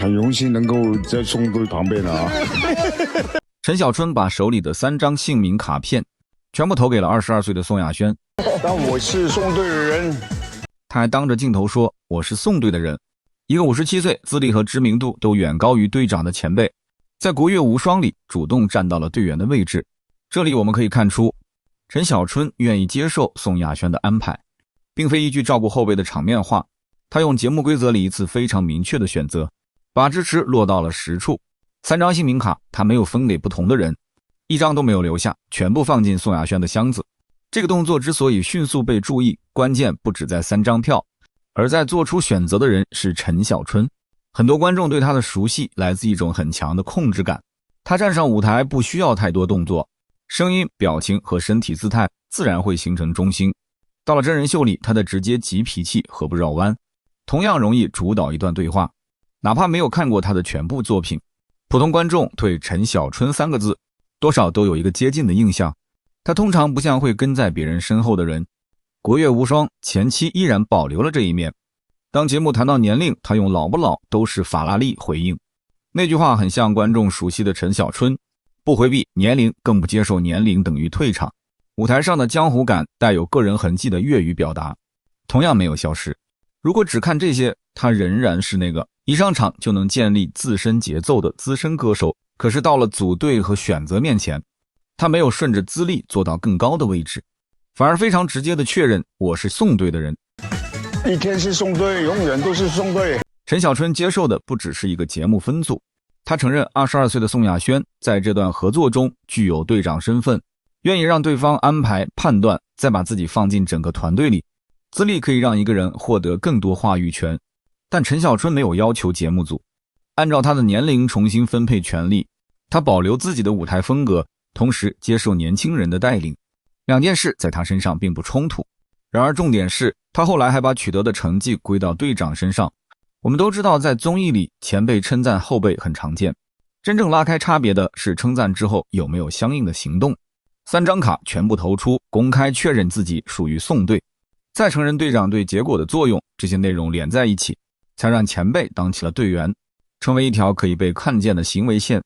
很荣幸能够在宋队旁边啊。陈小春把手里的3张姓名卡片全部投给了22岁的宋亚轩。但我是宋队的人。他还当着镜头说，我是宋队的人。一个57岁，资历和知名度都远高于队长的前辈，在国乐无双里主动站到了队员的位置。这里我们可以看出，陈小春愿意接受宋亚轩的安排，并非一句照顾后辈的场面话。他用节目规则里一次非常明确的选择，把支持落到了实处。3张姓名卡他没有分给不同的人，一张都没有留下，全部放进宋亚轩的箱子。这个动作之所以迅速被注意，关键不止在3张票，而在做出选择的人是陈小春。很多观众对他的熟悉来自一种很强的控制感，他站上舞台不需要太多动作，声音、表情和身体姿态自然会形成中心。到了真人秀里，他的直接急脾气和不绕弯同样容易主导一段对话。哪怕没有看过他的全部作品，普通观众对陈小春3个字多少都有一个接近的印象。他通常不像会跟在别人身后的人，国乐无双前期依然保留了这一面。当节目谈到年龄，他用老不老都是法拉利回应。那句话很像观众熟悉的陈小春，不回避年龄，更不接受年龄等于退场。舞台上的江湖感带有个人痕迹的粤语表达同样没有消失。如果只看这些，他仍然是那个一上场就能建立自身节奏的资深歌手。可是到了组队和选择面前，他没有顺着资历做到更高的位置，反而非常直接的确认我是宋队的人。一天是宋队，永远都是宋队。陈小春接受的不只是一个节目分组，他承认22岁的宋亚轩在这段合作中具有队长身份，愿意让对方安排判断，再把自己放进整个团队里。资历可以让一个人获得更多话语权，但陈小春没有要求节目组按照他的年龄重新分配权力，他保留自己的舞台风格，同时接受年轻人的带领。2件事在他身上并不冲突。然而重点是，他后来还把取得的成绩归到队长身上。我们都知道，在综艺里前辈称赞后辈很常见，真正拉开差别的是称赞之后有没有相应的行动。3张卡全部投出，公开确认自己属于宋队，再承认队长对结果的作用，这些内容连在一起，才让前辈当起了队员，成为一条可以被看见的行为线。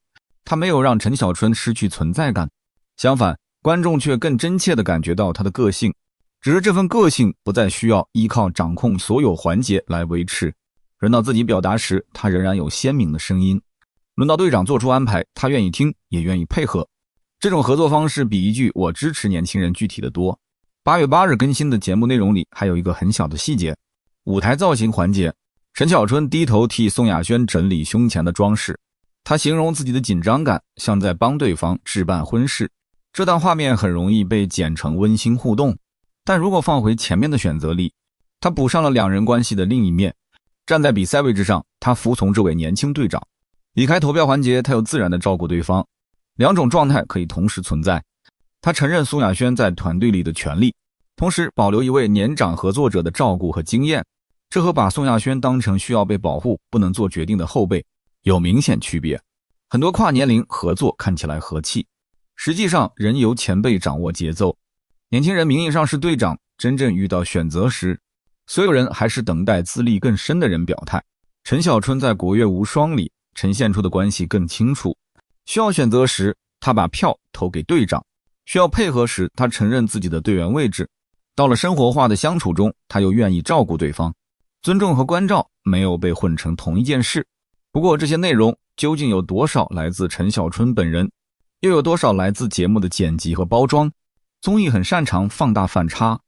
他没有让陈小春失去存在感，相反，观众却更真切地感觉到他的个性，只是这份个性不再需要依靠掌控所有环节来维持。轮到自己表达时，他仍然有鲜明的声音。轮到队长做出安排，他愿意听，也愿意配合。这种合作方式比一句我支持年轻人具体的多。8月8日更新的节目内容里还有一个很小的细节，舞台造型环节，陈小春低头替宋亚轩整理胸前的装饰，他形容自己的紧张感像在帮对方置办婚事。这段画面很容易被剪成温馨互动，但如果放回前面的选择里，他补上了2人关系的另一面。站在比赛位置上，他服从这位年轻队长，离开投票环节，他又自然地照顾对方。2种状态可以同时存在。他承认宋亚轩在团队里的权利，同时保留一位年长合作者的照顾和经验，这和把宋亚轩当成需要被保护、不能做决定的后辈有明显区别。很多跨年龄合作看起来和气，实际上仍由前辈掌握节奏。年轻人名义上是队长，真正遇到选择时，所有人还是等待资历更深的人表态。陈小春在国乐无双里呈现出的关系更清楚，需要选择时，他把票投给队长，需要配合时，他承认自己的队员位置。到了生活化的相处中，他又愿意照顾对方。尊重和关照没有被混成同一件事。不过这些内容究竟有多少来自陈小春本人，又有多少来自节目的剪辑和包装？综艺很擅长放大反差。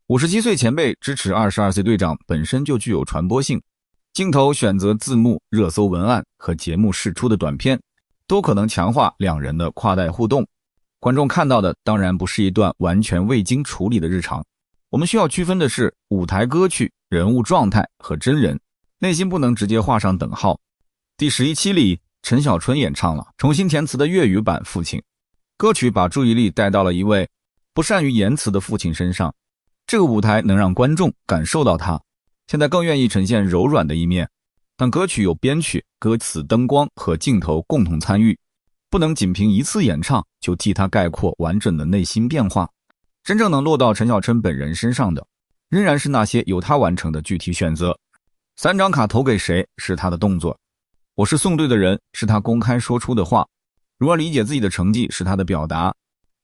57岁前辈支持22岁队长本身就具有传播性，镜头选择字幕、热搜文案和节目释出的短片，都可能强化2人的跨代互动。观众看到的当然不是一段完全未经处理的日常，我们需要区分的是舞台歌曲、人物状态和真人，内心不能直接画上等号。第11期里，陈小春演唱了重新填词的粤语版《父亲》，歌曲把注意力带到了一位不善于言辞的父亲身上，这个舞台能让观众感受到他现在更愿意呈现柔软的一面。但歌曲有编曲、歌词、灯光和镜头共同参与，不能仅凭一次演唱就替他概括完整的内心变化。真正能落到陈小春本人身上的，仍然是那些由他完成的具体选择。3张卡投给谁是他的动作，我是送队的人是他公开说出的话，如何理解自己的成绩是他的表达，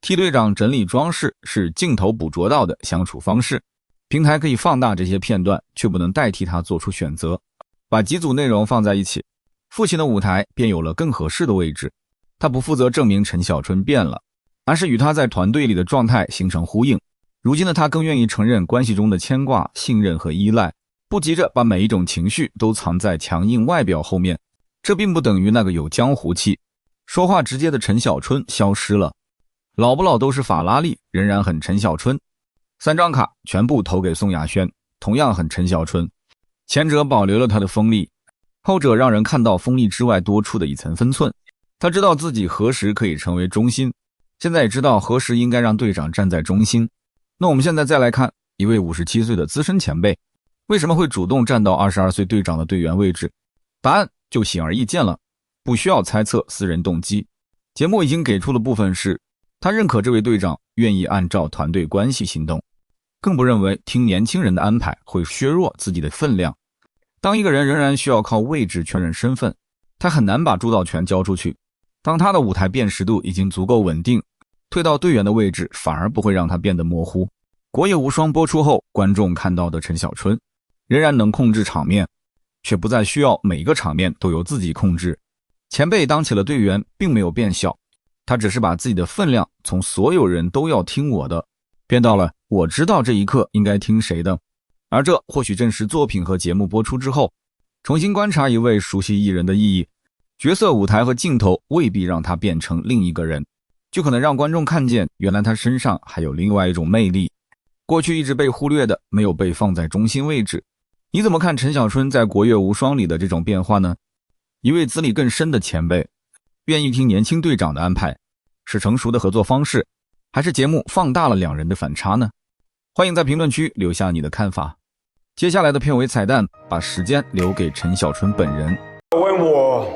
替队长整理装饰是镜头捕捉到的相处方式。平台可以放大这些片段，却不能代替他做出选择。把几组内容放在一起，父亲的舞台便有了更合适的位置。他不负责证明陈小春变了，而是与他在团队里的状态形成呼应。如今的他更愿意承认关系中的牵挂、信任和依赖，不急着把每一种情绪都藏在强硬外表后面。这并不等于那个有江湖气、说话直接的陈小春消失了。老不老都是法拉利，仍然很陈小春。3张卡全部投给宋亚轩，同样很陈小春。前者保留了他的锋利，后者让人看到锋利之外多出的一层分寸。他知道自己何时可以成为中心，现在也知道何时应该让队长站在中心。那我们现在再来看一位57岁的资深前辈，为什么会主动站到22岁队长的队员位置？答案就显而易见了，不需要猜测私人动机。节目已经给出的部分是，他认可这位队长愿意按照团队关系行动，更不认为听年轻人的安排会削弱自己的分量。当一个人仍然需要靠位置确认身份，他很难把主导权交出去。当他的舞台辨识度已经足够稳定，退到队员的位置反而不会让他变得模糊。国乐无双播出后，观众看到的陈小春仍然能控制场面，却不再需要每一个场面都由自己控制。前辈当起了队员并没有变小，他只是把自己的分量从所有人都要听我的变到了我知道这一刻应该听谁的。而这或许正是作品和节目播出之后，重新观察一位熟悉艺人的意义。角色、舞台和镜头未必让他变成另一个人，就可能让观众看见原来他身上还有另外一种魅力，过去一直被忽略的，没有被放在中心位置。你怎么看陈小春在国乐无双里的这种变化呢？一位资历更深的前辈愿意听年轻队长的安排，是成熟的合作方式，还是节目放大了两人的反差呢？欢迎在评论区留下你的看法。接下来的片尾彩蛋把时间留给陈小春本人。问我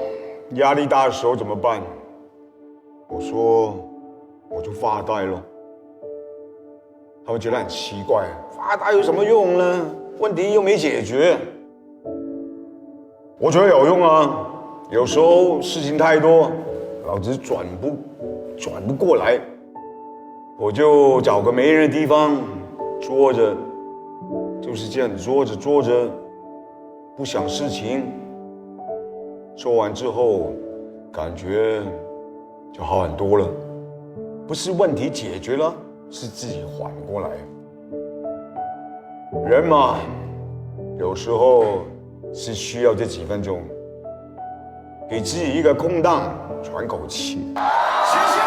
压力大的时候怎么办？我说我就发呆了。他们觉得很奇怪，发呆有什么用呢？问题又没解决。我觉得有用啊，有时候事情太多，老子转不过来，我就找个没人的地方坐着，就是这样坐着，不想事情。做完之后，感觉就好很多了。不是问题解决了，是自己缓过来。人嘛，有时候是需要这几分钟，给自己一个空档，喘口气。谢谢。